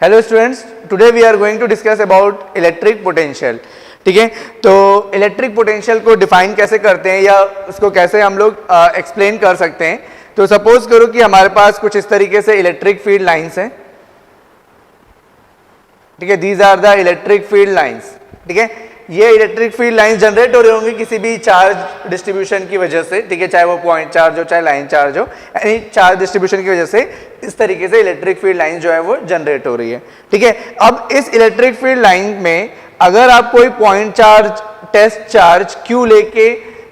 Hello students, today we are going to discuss about electric potential. ठीक है, तो electric potential को define कैसे करते हैं या उसको कैसे हम लोग एक्सप्लेन कर सकते हैं। तो सपोज करो कि हमारे पास कुछ इस तरीके से इलेक्ट्रिक फील्ड लाइंस हैं। ठीक है, these are the electric field lines. ठीक है, ये इलेक्ट्रिक फील्ड लाइंस जनरेट हो रही होंगी किसी भी चार्ज डिस्ट्रीब्यूशन की वजह से। ठीक है, चाहे वो पॉइंट चार्ज हो चाहे लाइन चार्ज हो, यानी चार्ज डिस्ट्रीब्यूशन की वजह से इस तरीके से इलेक्ट्रिक फील्ड लाइन जो है वो जनरेट हो रही है। ठीक है, अब इस इलेक्ट्रिक फील्ड लाइन में अगर आप कोई point charge test charge Q लेके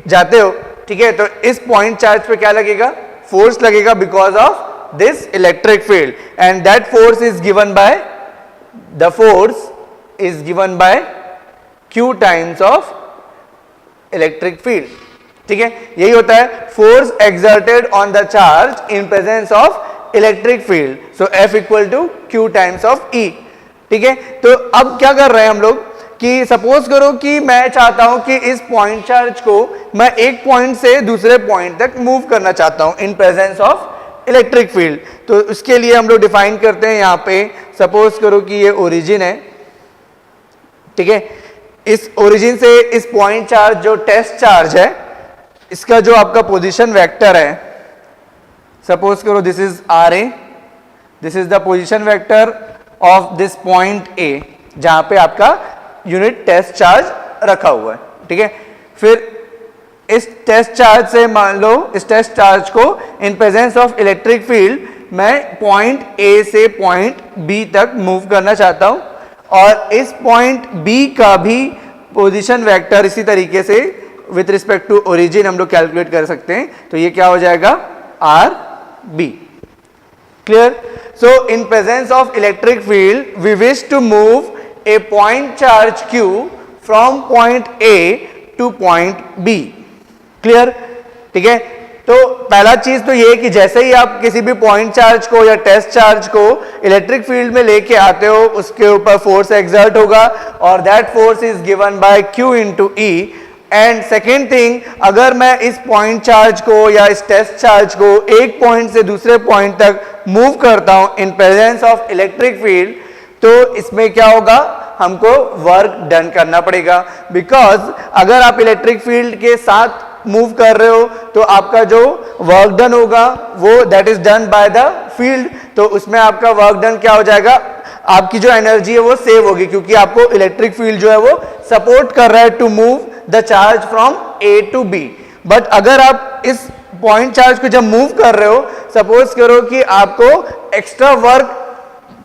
जाते हो, ठीक है, तो इस पॉइंट चार्ज पे क्या लगेगा? फोर्स लगेगा because of this electric field, and that force is given by Q times of electric field. ठीक है, यही होता है force exerted on the charge in presence of electric field. So F equal to Q times of E। ठीक है, तो अब क्या कर रहे हैं हम लोग कि सपोज करो कि मैं चाहता हूं कि इस पॉइंट चार्ज को मैं एक पॉइंट से दूसरे पॉइंट तक मूव करना चाहता हूं इन प्रेजेंस ऑफ इलेक्ट्रिक फील्ड। तो उसके लिए हम लोग डिफाइन करते हैं यहां पे, सपोज करो कि ये ओरिजिन है। ठीक है, इस ओरिजिन से इस पॉइंट चार्ज जो टेस्ट चार्ज है, इसका जो आपका पोजीशन वेक्टर है, सपोज करो this is RA, this is the position vector of this point A जहां पे आपका यूनिट टेस्ट चार्ज रखा हुआ है। ठीक है, फिर इस टेस्ट चार्ज से मान लो इस टेस्ट चार्ज को इन प्रेजेंस ऑफ इलेक्ट्रिक फील्ड मैं पॉइंट A से पॉइंट B तक मूव करना चाहता हूं, और इस पॉइंट B का भी पोजीशन वेक्टर इसी तरीके से विथ रिस्पेक्ट टू ओरिजिन हम लोग कैलकुलेट कर सकते हैं। तो ये क्या हो जाएगा? RB। Clear? So in presence of electric field we wish to move a point charge Q from point A to point B। Clear? ठीक है, तो पहला चीज तो ये है कि जैसे ही आप किसी भी पॉइंट चार्ज को या टेस्ट चार्ज को इलेक्ट्रिक फील्ड में लेके आते हो, उसके ऊपर फोर्स एक्सर्ट होगा और that force is given by Q into E। And second thing, अगर मैं इस पॉइंट चार्ज को या इस टेस्ट चार्ज को एक पॉइंट से दूसरे पॉइंट तक मूव करता हूं इन प्रेजेंस ऑफ इलेक्ट्रिक फील्ड, तो इसमें क्या होगा? हमको वर्क डन करना पड़ेगा। बिकॉज अगर आप इलेक्ट्रिक फील्ड के साथ मूव कर रहे हो तो आपका जो वर्क डन होगा वो that is done by the field. तो उसमें आपका वर्क डन क्या हो जाएगा? आपकी जो एनर्जी है वो सेव होगी, क्योंकि आपको इलेक्ट्रिक फील्ड जो है वो सपोर्ट कर रहा है to move the charge from A to B। But अगर आप इस पॉइंट चार्ज को जब मूव कर रहे हो, सपोज करो कि आपको एक्स्ट्रा वर्क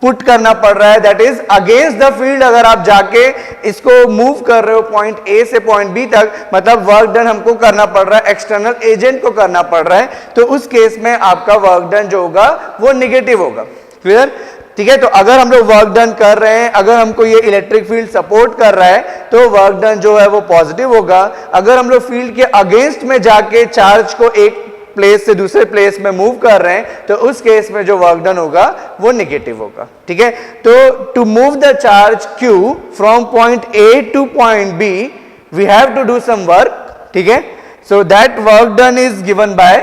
पुट करना पड़ रहा है, that is against the field. अगर आप जाके इसको मूव कर रहे हो पॉइंट A से पॉइंट B तक, मतलब वर्क डन हमको करना पड़ रहा है, एक्सटर्नल एजेंट को करना पड़ रहा है, तो उस केस में आपका वर्क डन जो होगा वो निगेटिव होगा। क्लियर? ठीक है, तो अगर हम लोग वर्क डन कर रहे हैं, अगर हमको ये इलेक्ट्रिक फील्ड सपोर्ट कर रहा है, तो वर्क डन जो है वो पॉजिटिव होगा। अगर हम लोग फील्ड के अगेंस्ट में जाके चार्ज को एक प्लेस से दूसरे प्लेस में मूव कर रहे हैं, तो उस केस में जो वर्क डन होगा वो नेगेटिव होगा। ठीक है, तो to move the charge Q from point A to point B we have to do some work. ठीक है, so that work done is given by,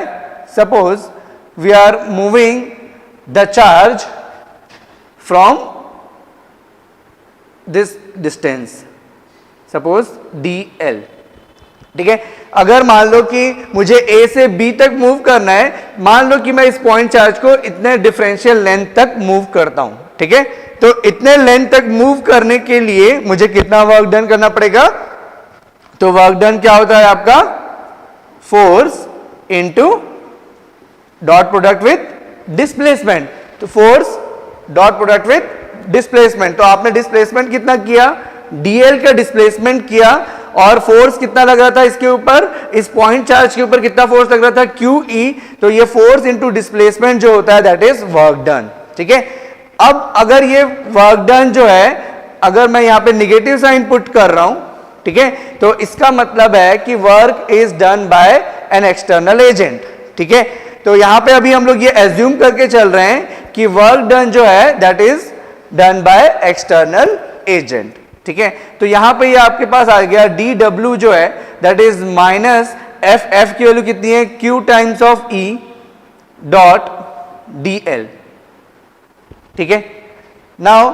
suppose we are moving the charge from this distance, suppose DL। ठीक है, अगर मान लो कि मुझे A से B तक मूव करना है, मान लो कि मैं इस पॉइंट चार्ज को इतने डिफरेंशियल लेंथ तक मूव करता हूं। ठीक है, तो इतने लेंथ तक मूव करने के लिए मुझे कितना वर्क डन करना पड़ेगा? तो वर्क डन क्या होता है आपका? Force into dot product with displacement. तो force dot product with displacement, तो आपने डिस्प्लेसमेंट कितना किया? DL का डिस्प्लेसमेंट किया, और फोर्स कितना लग रहा था इसके ऊपर? इस पॉइंट चार्ज के ऊपर कितना फोर्स लग रहा था? QE। तो ये फोर्स इनटू डिस्प्लेसमेंट जो होता है दैट इज वर्क डन। ठीक है, अब अगर ये वर्क डन जो है, अगर मैं यहां पे निगेटिव साइन पुट कर रहा हूं, ठीक है, तो इसका मतलब है कि work is done bye an external agent. ठीक है, तो यहां पे अभी हम लोग ये एज्यूम करके चल रहे हैं कि वर्क डन जो है that is done by external agent. ठीक है, तो यहां पे ये आपके पास आ गया DW जो है दैट इज माइनस F की वैल्यू कितनी है? Q times of E dot DL। ठीक है, नाउ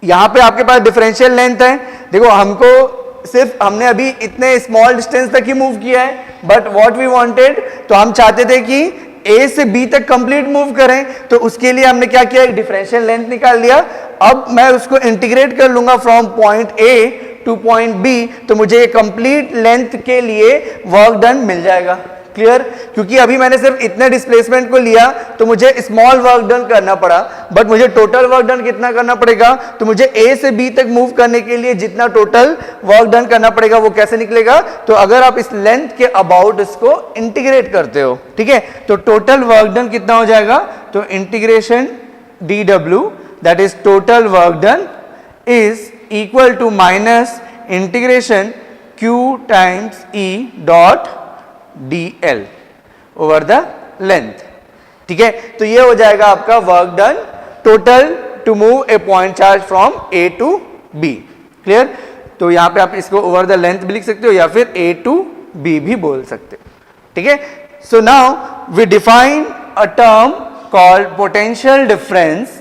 यहां पे आपके पास डिफरेंशियल लेंथ है, देखो हमको सिर्फ हमने अभी इतने स्मॉल डिस्टेंस तक ही मूव किया है, बट व्हाट वी वांटेड, तो हम चाहते थे कि ए से बी तक कंप्लीट मूव करें, तो उसके लिए हमने क्या किया, एक डिफरेंशियल लेंथ निकाल लिया। अब मैं उसको इंटीग्रेट कर लूंगा from point A to point B, तो मुझे कंप्लीट लेंथ के लिए वर्क डन मिल जाएगा। क्लियर? क्योंकि अभी मैंने सिर्फ इतने डिस्प्लेसमेंट को लिया तो मुझे स्मॉल वर्क डन करना पड़ा, बट मुझे टोटल वर्क डन कितना करना पड़ेगा, तो मुझे ए से बी तक मूव करने के लिए जितना टोटल वर्क डन करना पड़ेगा वो कैसे निकलेगा, तो अगर आप इस लेंथ के अबाउट इसको इंटीग्रेट करते हो, ठीक है, तो टोटल वर्क डन कितना हो जाएगा, तो integration dw that is total work done is equal to minus integration q times e dot dl over the length. ठीक है, तो ये हो जाएगा आपका work done total to move a point charge from A to B. Clear? तो यहां पे आप इसको ओवर द लेंथ भी लिख सकते हो या फिर ए टू बी भी बोल सकते हो। ठीक है, so now we define a term called potential difference.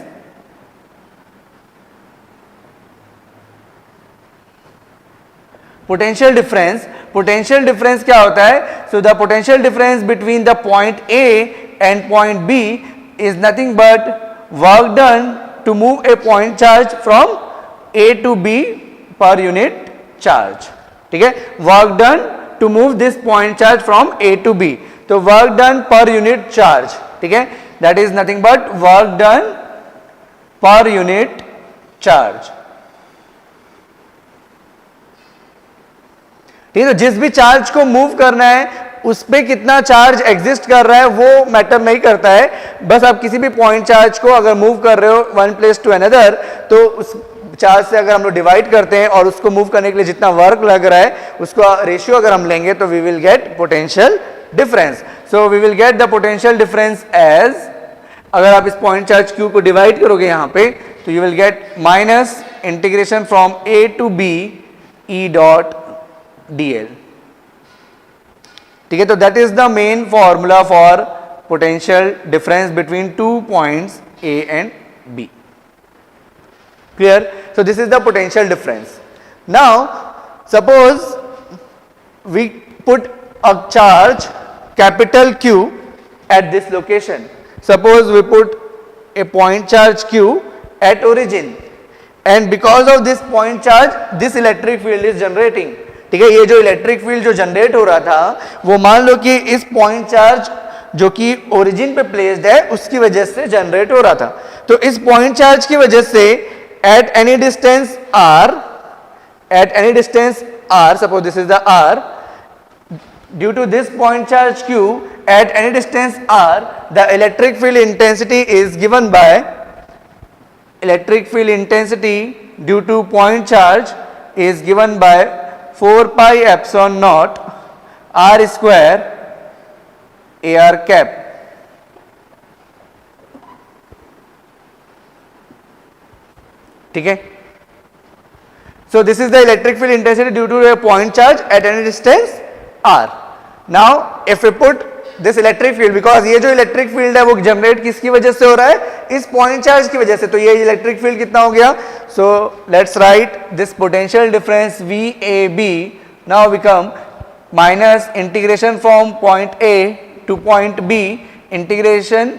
Potential difference क्या होता है, so the potential difference between the point A and point B is nothing but work done to move a point charge from A to B per unit charge. ठीक है, work done to move this point charge from A to B, तो work done per unit charge, ठीक है, that is nothing but work done per unit charge. ठीक है, तो जिस भी चार्ज को मूव करना है उस पे कितना चार्ज एग्जिस्ट कर रहा है वो मैटर नहीं करता है, बस आप किसी भी पॉइंट चार्ज को अगर मूव कर रहे हो वन प्लेस टू अनदर, तो उस चार्ज से अगर हम लोग डिवाइड करते हैं और उसको मूव करने के लिए जितना वर्क लग रहा है उसका रेशियो अगर हम लेंगे तो we will get potential difference. So we will get the potential difference as, अगर आप इस पॉइंट चार्ज Q को डिवाइड करोगे यहां पे, तो you will get minus integration from A to B E dot dl। ठीक है, तो that is the main formula for potential difference between two points A and B। Clear? So this is the potential difference. Now suppose we put a charge capital Q at this location. Suppose we put a point charge Q at origin, and because of this point charge this electric field is generating। ठीक है, ये जो electric field जो generate हो रहा था वो मान लो कि इस पॉइंट चार्ज जो कि ओरिजिन पे प्लेस्ड है उसकी वजह से जनरेट हो रहा था। तो इस पॉइंट चार्ज की वजह से at any distance r, suppose this is the r, due to this point charge q at any distance r, the electric field intensity is given by, electric field intensity due to point charge is given by 4 pi epsilon naught r square ar cap। ठीक है, so this is the electric field intensity due to a point charge at any distance r। now if we put this electric field, because ये जो electric field है वो generate किसकी वजह से हो रहा है, इस पॉइंट चार्ज की वजह से, तो ये इलेक्ट्रिक फील्ड कितना हो गया, so let's write this potential difference VAB now become minus integration from point A to point B, integration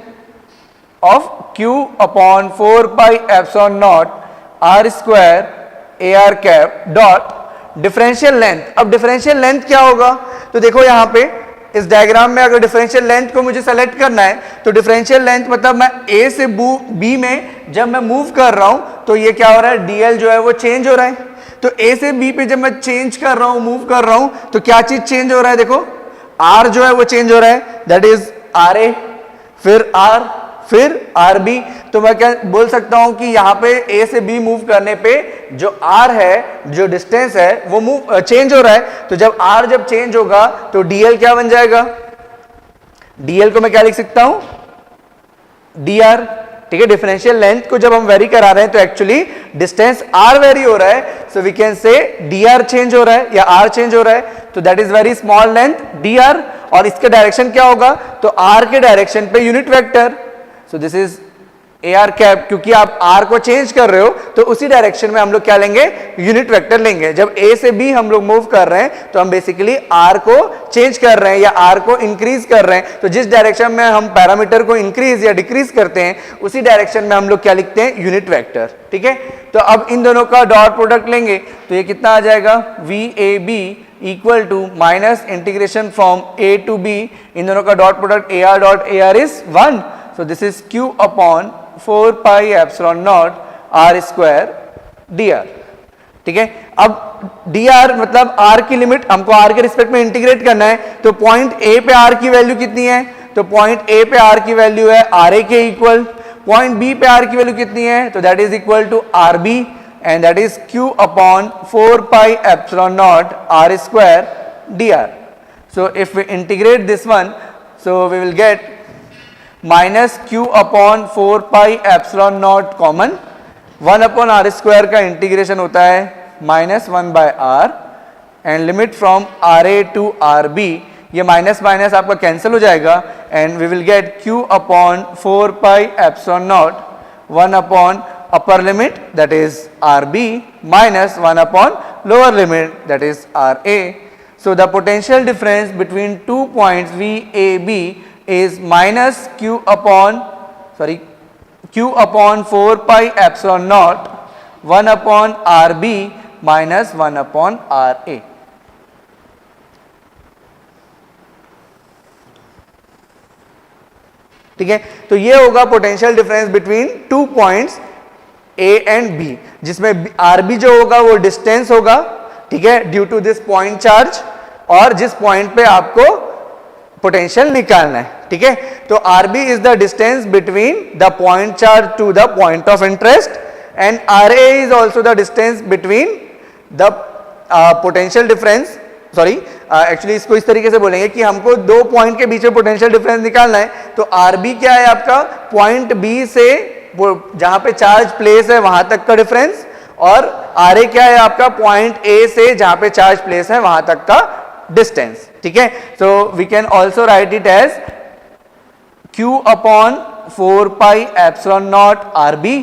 of Q upon 4 pi epsilon naught r square ar cap dot differential length. अब differential length क्या होगा, तो देखो यहां पे इस diagram में अगर डिफरेंशियल लेंथ को मुझे सेलेक्ट करना है, तो डिफरेंशियल लेंथ मतलब मैं A से B में जब मैं मूव कर रहा हूं तो ये क्या हो रहा है, DL जो है वो चेंज हो रहा है। तो A से B पे जब मैं चेंज कर रहा हूं, मूव कर रहा हूं, तो क्या चीज चेंज हो रहा है, देखो R जो है वो चेंज हो रहा है, दैट इज RA, फिर R, फिर RB। तो मैं क्या बोल सकता हूं कि यहां पे A से B मूव करने पे जो R है, जो डिस्टेंस है वो मूव चेंज हो रहा है। तो जब R जब चेंज होगा तो DL क्या बन जाएगा, DL को मैं क्या लिख सकता हूं, DR। ठीक है, डिफरेंशियल लेंथ को जब हम वेरी करा रहे हैं तो एक्चुअली डिस्टेंस R वेरी हो रहा है, so we can say DR change हो रहा है या R चेंज हो रहा है, तो that is very small length DR। और इसका डायरेक्शन क्या होगा, तो R के डायरेक्शन पे unit vector, so this is A R cap, क्योंकि आप आर को चेंज कर रहे हो तो उसी डायरेक्शन में हम लोग क्या लेंगे, यूनिट वेक्टर लेंगे। जब ए से बी हम लोग मूव कर रहे हैं तो हम बेसिकली आर को चेंज कर रहे हैं या आर को इंक्रीज कर रहे हैं, तो जिस डायरेक्शन में हम पैरामीटर को इंक्रीज या डिक्रीज करते हैं उसी डायरेक्शन में हम लोग क्या लिखते हैं, यूनिट वेक्टर। ठीक है, तो अब इन दोनों का डॉट प्रोडक्ट लेंगे तो ये कितना आ जाएगा, V A B equal to minus integration from A to B, इन दोनों का dot product A R dot A R is 1, so this is Q upon 4 pi epsilon naught R square D R. ठीक है, अब D R मतलब R की limit हमको R के रिस्पेक्ट में इंटीग्रेट करना है, तो पॉइंट ए पे आर की वैल्यू कितनी है, तो पॉइंट ए पे आर की वैल्यू है आर ए के इक्वल, पॉइंट बी पे आर की वैल्यू कितनी है, तो that is equal to R B and that is Q upon 4 pi epsilon naught R square D R. So if we integrate this one, so we will get minus Q upon 4 pi epsilon naught common, 1 upon R square का integration होता है minus 1 by R and limit from R A to R B, ये minus minus आपका cancel हो जाएगा and we will get Q upon 4 pi epsilon naught 1 upon upper limit that is R B minus 1 upon lower limit that is R A. So the potential difference between 2 points V A B is minus q upon 4 pi epsilon naught 1 upon rb minus 1 upon ra। ठीक है, तो ये होगा potential difference between 2 points a and b, जिसमें rb जो होगा वो distance होगा, ठीक है, due to this point charge, और जिस पॉइंट पे आपको पोटेंशियल निकालना है। ठीक है, तो RB is the distance between the point charge to the point of interest and RA is also the distance between the potential difference, sorry actually इसको इस तरीके से बोलेंगे कि हमको 2 पॉइंट के बीच में पोटेंशियल डिफरेंस निकालना है, तो RB क्या है आपका, पॉइंट B से जहां पे चार्ज प्लेस है वहां तक का डिफरेंस, और RA क्या है आपका, पॉइंट A से जहां पे चार्ज प्लेस है वहां तक का डिस्टेंस। ठीक है, so we can also write it as q upon 4 pi epsilon naught RB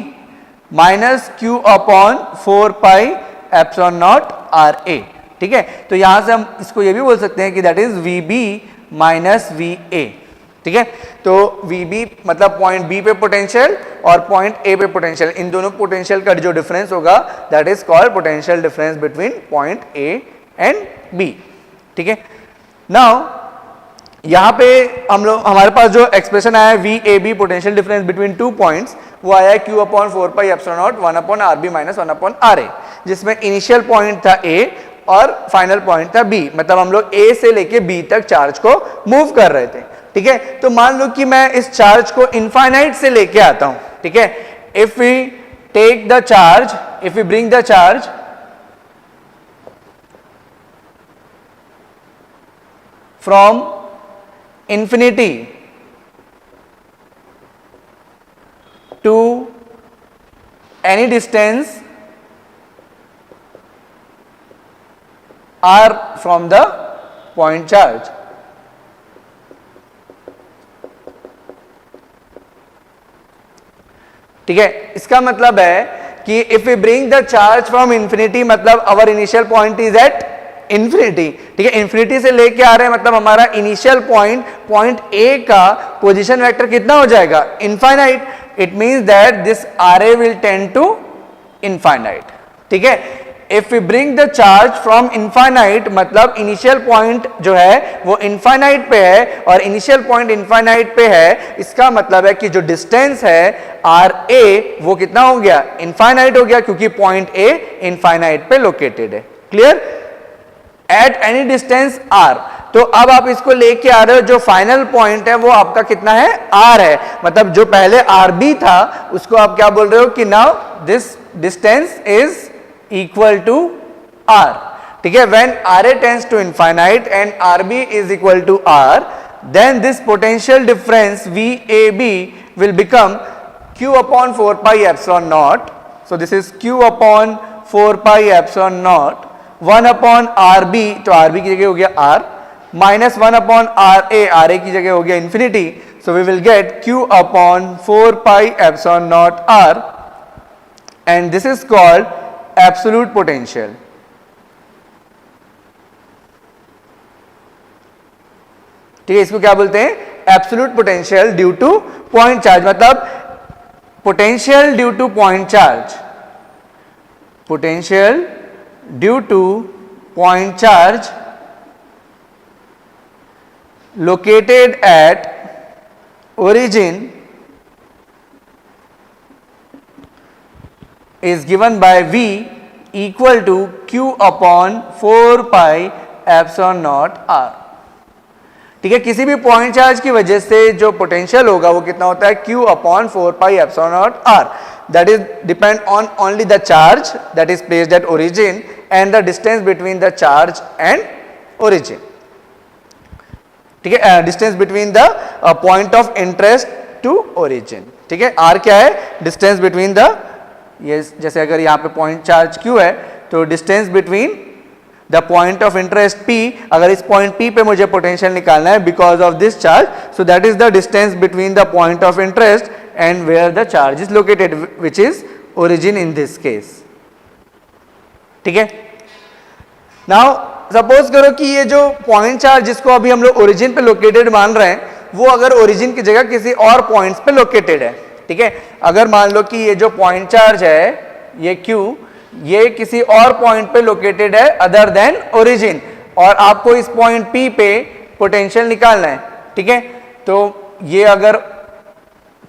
minus q upon 4 pi epsilon naught RA। ठीक है, तो यहां से हम इसको ये भी बोल सकते हैं कि that is VB minus VA। ठीक है, तो VB मतलब पॉइंट B पे पोटेंशियल और पॉइंट A पे पोटेंशियल, इन दोनों पोटेंशियल का जो डिफरेंस होगा that is called potential difference between point A and B। ठीक है, नाउ यहां पे हम लोग हमारे पास जो एक्सप्रेशन आया है VAB potential difference between 2 points, वो आया है Q upon 4 pi epsilon naught 1 upon RB minus 1 upon RA, जिसमें इनिशियल पॉइंट था A और फाइनल पॉइंट था B, मतलब हम लोग A से लेके B तक चार्ज को मूव कर रहे थे। ठीक है, तो मान लो कि मैं इस चार्ज को इनफाइनाइट से लेके आता हूं। ठीक है, if we take the charge, if we bring the charge from infinity to any distance r from the point charge, ठीक है, इसका मतलब है कि if we bring the charge from infinity, मतलब our initial point is at infinity. ठीक है, infinity से लेके आ रहे हैं, मतलब हमारा इनिशियल पॉइंट, पॉइंट ए का पोजीशन वेक्टर कितना हो जाएगा, infinite. It means that this RA will tend to infinite. ठीक है, if we bring the charge from infinite, मतलब इनिशियल पॉइंट जो है वो इनफाइनाइट पे है और इनिशियल पॉइंट इनफाइनाइट पे है, इसका मतलब है कि जो डिस्टेंस है RA वो कितना हो गया, इनफाइनाइट हो गया, क्योंकि पॉइंट A इनफाइनाइट पे लोकेटेड है। Clear, eight any distance R। तो अब आप इसको लेके आ रहे हो, जो फाइनल पॉइंट है वो आपका कितना है, R है, मतलब जो पहले RB था उसको आप क्या बोल रहे हो कि now this distance is equal to R। ठीक है, when RA tends to infinite and RB is equal to R, then this potential difference VAB will become Q upon 4 pi epsilon naught. So this is Q upon 4 pi epsilon naught 1 upon RB, तो RB की जगह हो गया R, minus 1 upon RA, RA की जगह हो गया infinity, So we will get Q upon 4 pi epsilon naught R, and this is called absolute potential. ठीक है, इसको क्या बोलते हैं? Absolute potential due to point charge, मतलब potential due to point charge, potential due to point charge located at origin is given by V equal to Q upon 4 pi epsilon naught R. ठीक है, किसी भी point charge की वजह से जो potential होगा वो कितना होता है? Q upon 4 pi epsilon naught R. That is depend on only the charge that is placed at origin and the distance between the charge and origin. ठीक है, distance between the point of interest to origin. ठीक है, are क्या है? Distance between the, ये जैसे अगर यहाँ पे पॉइंट चार्ज क्यू है तो distance between the point of interest P, अगर इस पॉइंट पी पे मुझे पोटेंशियल निकालना है because of this charge, so that is the distance between the point of interest and where the charge is located, which is origin in this case. ठीक है, now suppose करो कि ये जो पॉइंट चार्ज जिसको अभी हम लोग ओरिजिन पे लोकेटेड मान रहे हैं, वो अगर ओरिजिन की जगह किसी और पॉइंट्स पे लोकेटेड है. ठीक है, अगर मान लो कि ये जो पॉइंट चार्ज है ये Q, ये किसी और पॉइंट पे लोकेटेड है अदर देन ओरिजिन, और आपको इस पॉइंट P पे पोटेंशियल निकालना है. ठीक है, तो ये अगर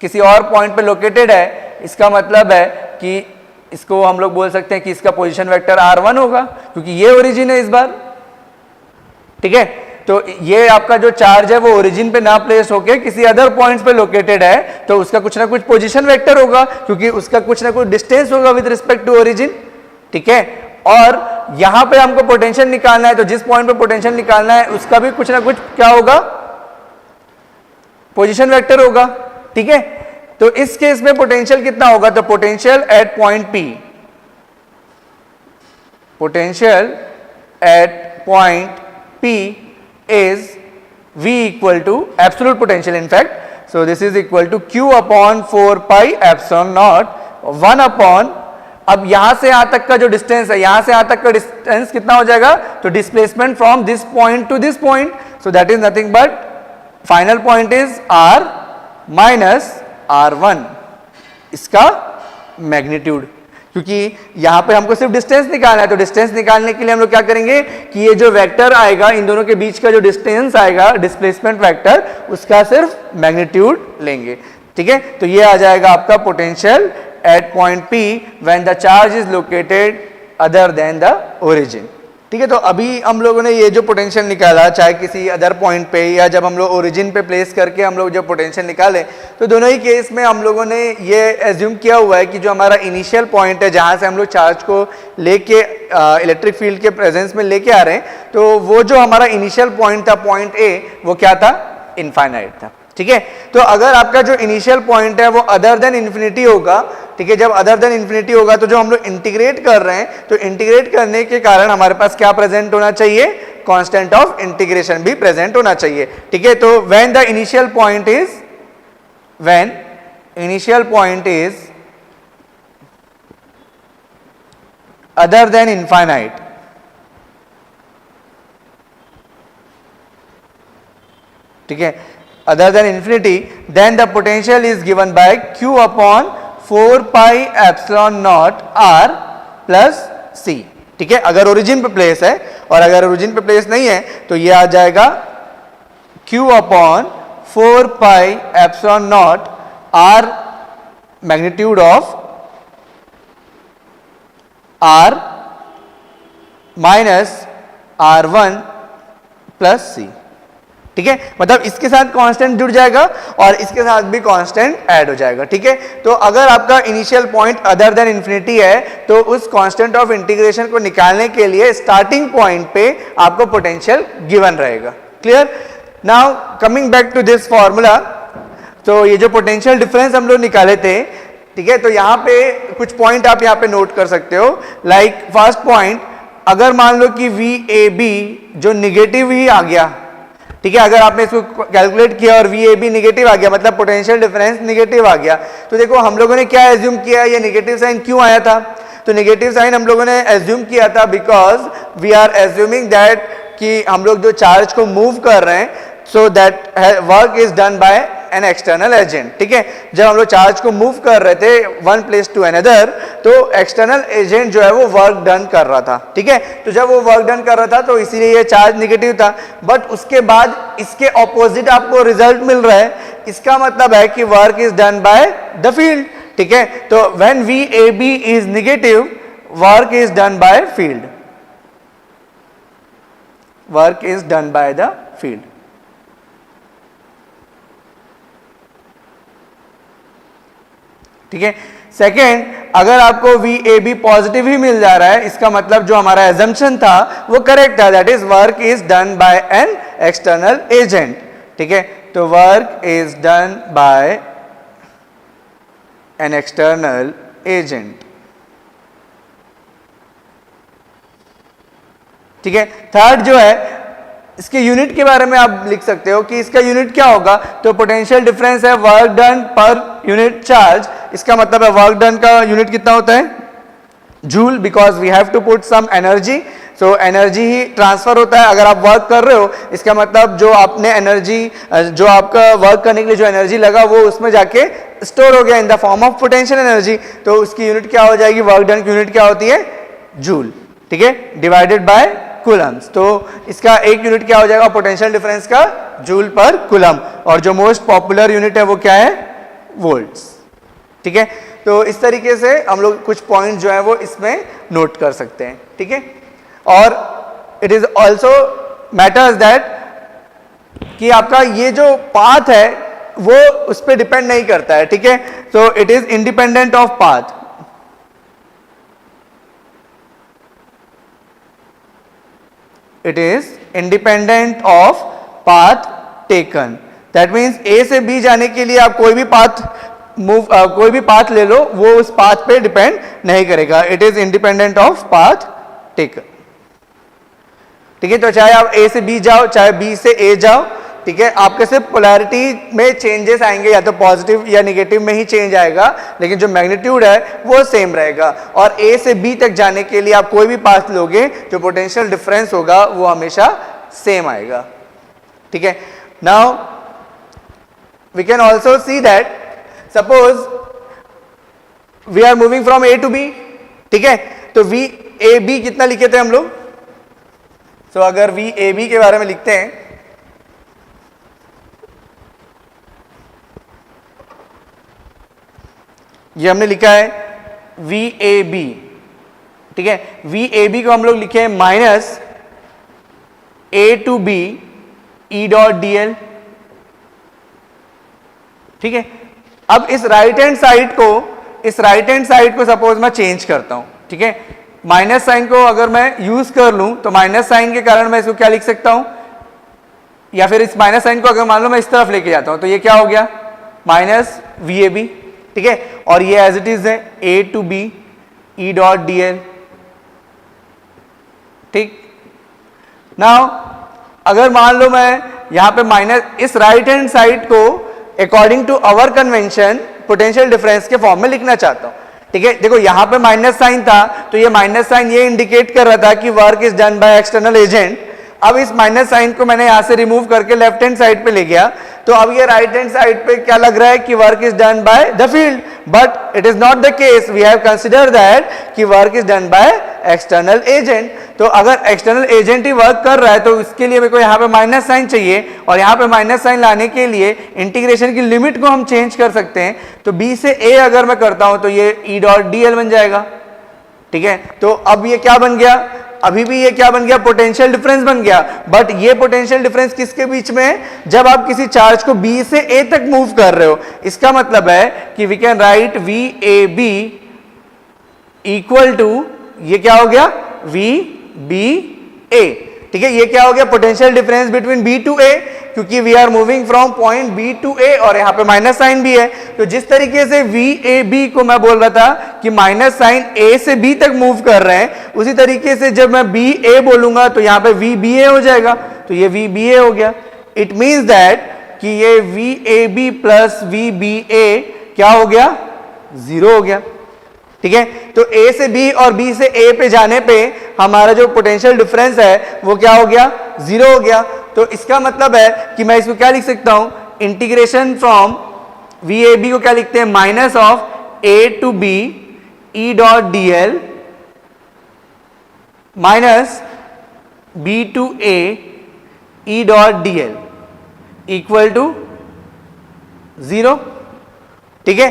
किसी और पॉइंट पे लोकेटेड है, इसका मतलब है कि इसको हम लोग बोल सकते हैं कि इसका पोजीशन वेक्टर R1 होगा, क्योंकि ये ओरिजिन है इस बार. ठीक है, तो ये आपका जो चार्ज है वो ओरिजिन पे ना प्लेस होके किसी अदर पॉइंट्स पे लोकेटेड है, तो उसका कुछ ना कुछ पोजीशन वेक्टर होगा, क्योंकि उसका कुछ ना कुछ डिस्टेंस होगा विद रिस्पेक्ट टू ओरिजिन. ठीक है, और यहां पे हमको पोटेंशियल निकालना है, तो जिस पॉइंट पे पोटेंशियल निकालना है उसका भी कुछ ना कुछ क्या होगा? पोजीशन वेक्टर होगा. ठीक है, तो इस केस में पोटेंशियल कितना होगा? तो potential at point P, potential at point P is V equal to absolute potential in fact. So this is equal to Q upon 4 pi epsilon naught 1 upon, अब यहां से यहां तक का जो डिस्टेंस है, यहां से यहां तक का डिस्टेंस कितना हो जाएगा? तो displacement from this point two this point, so that is nothing but final point is R minus R1, इसका मैग्नीट्यूड. क्योंकि यहां पे हमको सिर्फ डिस्टेंस निकालना है, तो डिस्टेंस निकालने के लिए हम लोग क्या करेंगे कि ये जो वेक्टर आएगा, इन दोनों के बीच का जो डिस्टेंस आएगा, डिस्प्लेसमेंट वेक्टर, उसका सिर्फ मैग्नीट्यूड लेंगे. ठीक है, तो ये आ जाएगा आपका potential at point P when the charge is located other than the origin. ठीक है, तो अभी हम लोगों ने ये जो पोटेंशियल निकाला, चाहे किसी अदर पॉइंट पे या जब हम लोग ओरिजिन पे प्लेस करके हम लोग जब पोटेंशियल निकाले, तो दोनों ही केस में हम लोगों ने ये एज्यूम किया हुआ है कि जो हमारा इनिशियल पॉइंट है जहाँ से हम लोग चार्ज को लेके इलेक्ट्रिक फील्ड के प्रेजेंस में लेके आ रहे हैं, तो वो जो हमारा इनिशियल पॉइंट था, पॉइंट A, वो क्या था? इनफाइनाइट था. ठीक है, तो अगर आपका जो इनिशियल पॉइंट है वो अदर देन इन्फिनिटी होगा, ठीक है, जब अदर देन इन्फिनिटी होगा तो जो हम लोग इंटीग्रेट कर रहे हैं, तो इंटीग्रेट करने के कारण हमारे पास क्या प्रेजेंट होना चाहिए? कांस्टेंट ऑफ इंटीग्रेशन भी प्रेजेंट होना चाहिए. ठीक है, तो when the initial point is other than infinite, ठीक है, other than infinity, then the potential is given by Q upon 4 pi epsilon naught R plus C. ठीक है, अगर ओरिजिन पे प्लेस है, और अगर ओरिजिन पे प्लेस नहीं है तो ये आ जाएगा Q upon 4 pi epsilon naught R magnitude of R minus R1 plus C. ठीक है, मतलब इसके साथ कांस्टेंट जुड़ जाएगा और इसके साथ भी कांस्टेंट ऐड हो जाएगा. ठीक है, तो अगर आपका initial point other than infinity है, तो उस कांस्टेंट ऑफ इंटीग्रेशन को निकालने के लिए स्टार्टिंग पॉइंट पे आपको पोटेंशियल गिवन रहेगा. Clear? Now coming back to this formula, तो ये जो पोटेंशियल डिफरेंस हम लोग निकाले थे, ठीक है, तो यहाँ पे कुछ पॉइंट आप यहाँ पे नोट कर सकते हो. लाइक फर्स्ट पॉइंट, अगर मान लो कि VAB जो निगेटिव ही आ गया, ठीक है, अगर आपने इसको कैलकुलेट किया और VAB नेगेटिव आ गया, मतलब पोटेंशियल डिफरेंस नेगेटिव आ गया, तो देखो हम लोगों ने क्या एज्यूम किया, ये नेगेटिव साइन क्यों आया था? तो नेगेटिव साइन हम लोगों ने एज्यूम किया था because we are assuming that कि हम लोग जो चार्ज को मूव कर रहे हैं, सो that work is done bye an external agent. ठीक है, जब हम लोग चार्ज को मूव कर रहे थे वन प्लेस टू अनदर, तो एक्सटर्नल एजेंट जो है वो वर्क डन कर रहा था। ठीक है, तो जब वो वर्क डन कर रहा था तो इसीलिए ये चार्ज नेगेटिव था, बट उसके बाद इसके ऑपोजिट आपको रिजल्ट मिल रहा है, इसका मतलब है कि work is done by the field. ठीक है, तो when VAB is negative, work is done by field, work is done by the field. ठीक है, सेकेंड, अगर आपको VAB पॉजिटिव ही मिल जा रहा है, इसका मतलब जो हमारा एजम्पशन था वो करेक्ट था, that is work is done bye an external agent. ठीक है, तो work is done bye an external agent. ठीक है, थर्ड जो है, इसके यूनिट के बारे में आप लिख सकते हो कि इसका यूनिट क्या होगा, तो पोटेंशियल डिफरेंस है work done per unit charge, इसका मतलब है वर्क डन का यूनिट कितना होता है, joule, because we have to put some energy, so energy ही ट्रांसफर होता है। अगर आप वर्क कर रहे हो, इसका मतलब जो आपने एनर्जी, जो आपका वर्क करने के लिए जो एनर्जी लगा वो उसमें जाके स्टोर हो गया in the form of potential energy, तो उसकी यूनिट क्या हो जाएगी, वर्क डन की यूनिट क्या होती है, जूल। ठीक है, डिवाइडेड बाय कूलम्स, तो इसका एक यूनिट क्या हो जाएगा पोटेंशियल डिफरेंस का, जूल पर कूलम, और जो मोस्ट पॉपुलर यूनिट है वो क्या है, वोल्ट्स। ठीक है, तो इस तरीके से हम लोग कुछ पॉइंट जो है वो इसमें नोट कर सकते हैं। ठीक है, और it is also matters that कि आपका ये जो पाथ है वो उस पर डिपेंड नहीं करता है। ठीक है, तो it is independent of path. It is independent of path taken. That means A से B जाने के लिए आप कोई भी पाथ कोई भी पाथ ले लो, वो उस पाथ पे डिपेंड नहीं करेगा। It is independent of path taken. ठीक है, तो चाहे आप A से B जाओ, चाहे B से A जाओ, ठीक है, आपके सिर्फ पोलैरिटी में चेंजेस आएंगे, या तो पॉजिटिव या नेगेटिव में ही चेंज आएगा, लेकिन जो मैग्नीट्यूड है वो सेम रहेगा। और A से B तक जाने के लिए आप कोई भी पाथ लोगे, जो पोटेंशियल डिफरेंस होगा वो हमेशा सेम आएगा। ठीक है, now we can also see that suppose we are moving from A to B। ठीक है, तो VAB कितना लिखे थे हम लोग, तो अगर VAB के बारे में लिखते हैं, ये हमने लिखा है VAB। ठीक है, VAB को हम लोग लिखे हैं minus A to B E dot DL। ठीक है, अब इस राइट हैंड साइड को सपोज मैं चेंज करता हूं। ठीक है, माइनस साइन को अगर मैं यूज कर लूं तो माइनस साइन के कारण मैं इसको क्या लिख सकता हूं, या फिर इस माइनस साइन को अगर मान लो मैं इस तरफ लेके जाता हूं तो ये क्या हो गया, माइनस VAB। ठीक है, और ये एज इट इज है A to B E dot DL। ठीक, नाउ अगर मान लो मैं यहां पे माइनस इस राइट हैंड साइड को according to our convention potential difference के फॉर्म में लिखना चाहता हूं। ठीक है, देखो यहां पे माइनस साइन था, तो ये माइनस साइन ये इंडिकेट कर रहा था कि work is done by external agent. अब इस माइनस साइन को मैंने यहां से रिमूव करके लेफ्ट हैंड साइड पे ले गया, तो अब ये राइट हैंड साइड पे क्या लग रहा है कि work is done by the field, but it is not the case, we have consider that कि work is done by external agent. तो अगर एक्सटर्नल एजेंट ही वर्क कर रहा है तो इसके लिए मेरे को यहाँ पे माइनस साइन चाहिए, और यहाँ पे माइनस साइन लाने के लिए इंटीग्रेशन की लिमिट को हम चेंज कर सकते हैं। तो B से A अगर मैं करता हूं तो ये E डॉट DL बन जाएगा। ठीक है, तो अब ये क्या बन गया, अभी भी ये क्या बन गया, पोटेंशियल डिफरेंस बन गया, बट ये पोटेंशियल डिफरेंस किसके बीच में है, जब आप किसी चार्ज को B से A तक मूव कर रहे हो। इसका मतलब है कि we can write VAB equal to, ये क्या हो गया, VBA। ठीक है, ये क्या हो गया, potential difference between B to A, क्योंकि we are moving from point B to A, और यहां पे माइनस साइन भी है। तो जिस तरीके से VAB को मैं बोल रहा था कि माइनस साइन A से B तक मूव कर रहे हैं, उसी तरीके से जब मैं BA बोलूंगा तो यहां पे VBA हो जाएगा, तो ये VBA हो गया। इट मींस दैट कि ये VAB प्लस VBA क्या हो गया, 0 हो गया। ठीक है, तो A से B और B से A पे जाने पे हमारा जो पोटेंशियल डिफरेंस है वो क्या हो गया, 0 हो गया। तो इसका मतलब है कि मैं इसको क्या लिख सकता हूं, इंटीग्रेशन फ्रॉम VAB को क्या लिखते हैं, minus of A to B E dot DL minus B to A E dot DL equal to 0। ठीक है,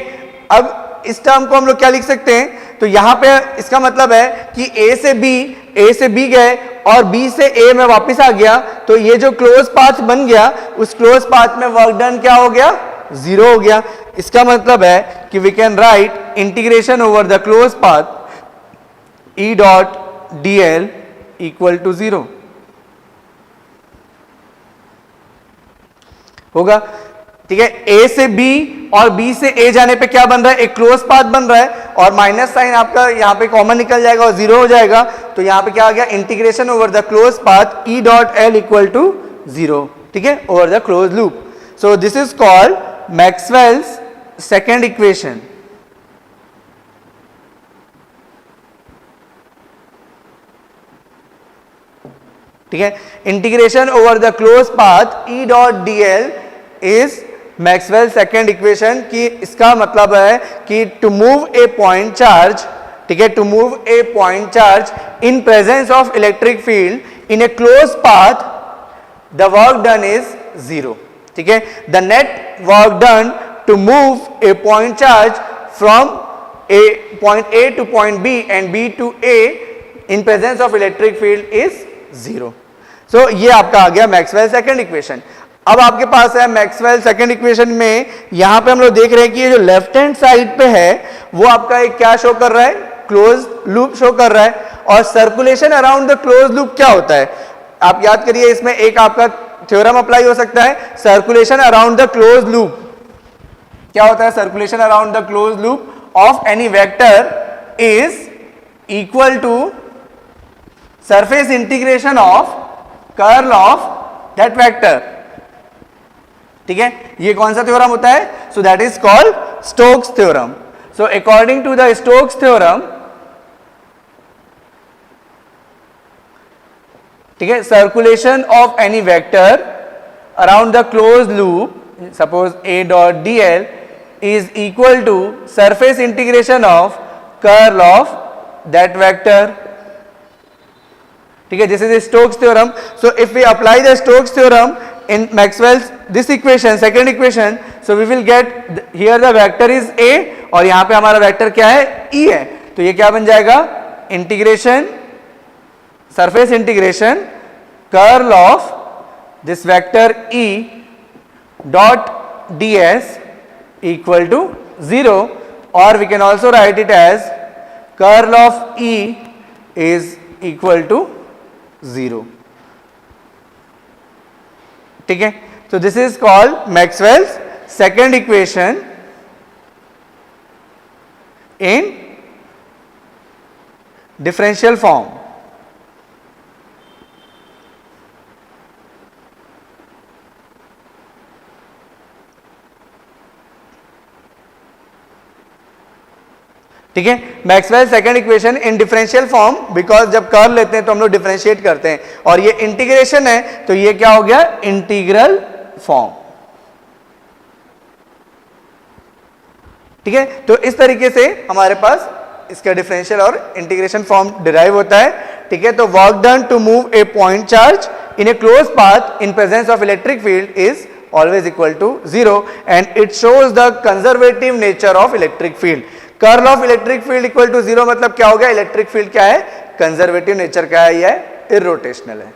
अब इस टर्म को हम लोग क्या लिख सकते हैं, तो यहां पे इसका मतलब है कि A से B गए और B से A में वापस आ गया, तो ये जो क्लोज पाथ बन गया उस क्लोज पाथ में वर्क डन क्या हो गया, 0 हो गया। इसका मतलब है कि we can write integration over the close path E dot DL equal to 0 होगा। ठीक है, A से B और B से A जाने पे क्या बन रहा है, एक क्लोज पाथ बन रहा है और माइनस साइन आपका यहां पे कॉमन निकल जाएगा और 0 हो जाएगा। तो यहां पे क्या आ गया, integration over the close path E dot L equal to 0। ठीक है, over the close loop. So this is called Maxwell's second equation. ठीक है, integration over the close path E dot DL is Maxwell second equation. की इसका मतलब है कि to move a point charge, ठीक है, to move a point charge in presence of electric field in a close path the work done is 0। ठीक है, the net work done to move a point charge from point A to point B and B to A in presence of electric field is 0। So ये आपका आ गया Maxwell second equation. अब आपके पास है Maxwell second equation में यहां पे हम लोग देख रहे हैं कि ये जो लेफ्ट हैंड साइड पे है वो आपका एक क्या शो कर रहा है, क्लोज लूप शो कर रहा है। और circulation around the close loop क्या होता है, आप याद करिए, इसमें एक आपका थ्योरम अप्लाई हो सकता है, circulation around the close loop क्या होता है, circulation around the close loop of any vector is equal to surface integration of curl of that vector. ठीक है, ये कौन सा थ्योरम होता है, so that is called Stokes theorem. So according to the Stokes theorem, ठीक है, circulation of any vector around the close loop suppose A dot DL is equal to surface integration of curl of that vector। ठीक है, this is the Stokes theorem। So if we apply the Stokes theorem in Maxwell's this equation, second equation, so we will get here the vector is A और यहां पे हमारा vector क्या है, E है। तो ये क्या बन जाएगा, integration, surface integration curl of this vector E dot ds equal to 0, or we can also write it as curl of E is equal to 0। ठीक है, so this is called Maxwell's second equation in differential form। ठीक है, Maxwell second equation in differential form, because जब curl लेते हैं तो हम लोग डिफरेंशिएट करते हैं, और ये इंटीग्रेशन है तो ये क्या हो गया, इंटीग्रल फॉर्म। ठीक है, तो इस तरीके से हमारे पास इसका डिफरेंशियल और इंटीग्रेशन फॉर्म डिराइव होता है। ठीक है, तो work done to move a point charge in a close path in presence of electric field is always equal to 0 and it shows the conservative nature of electric field। Curl of electric field equal to 0 मतलब क्या हो गया, electric field क्या है, conservative nature का है, यह इररोटेशनल है।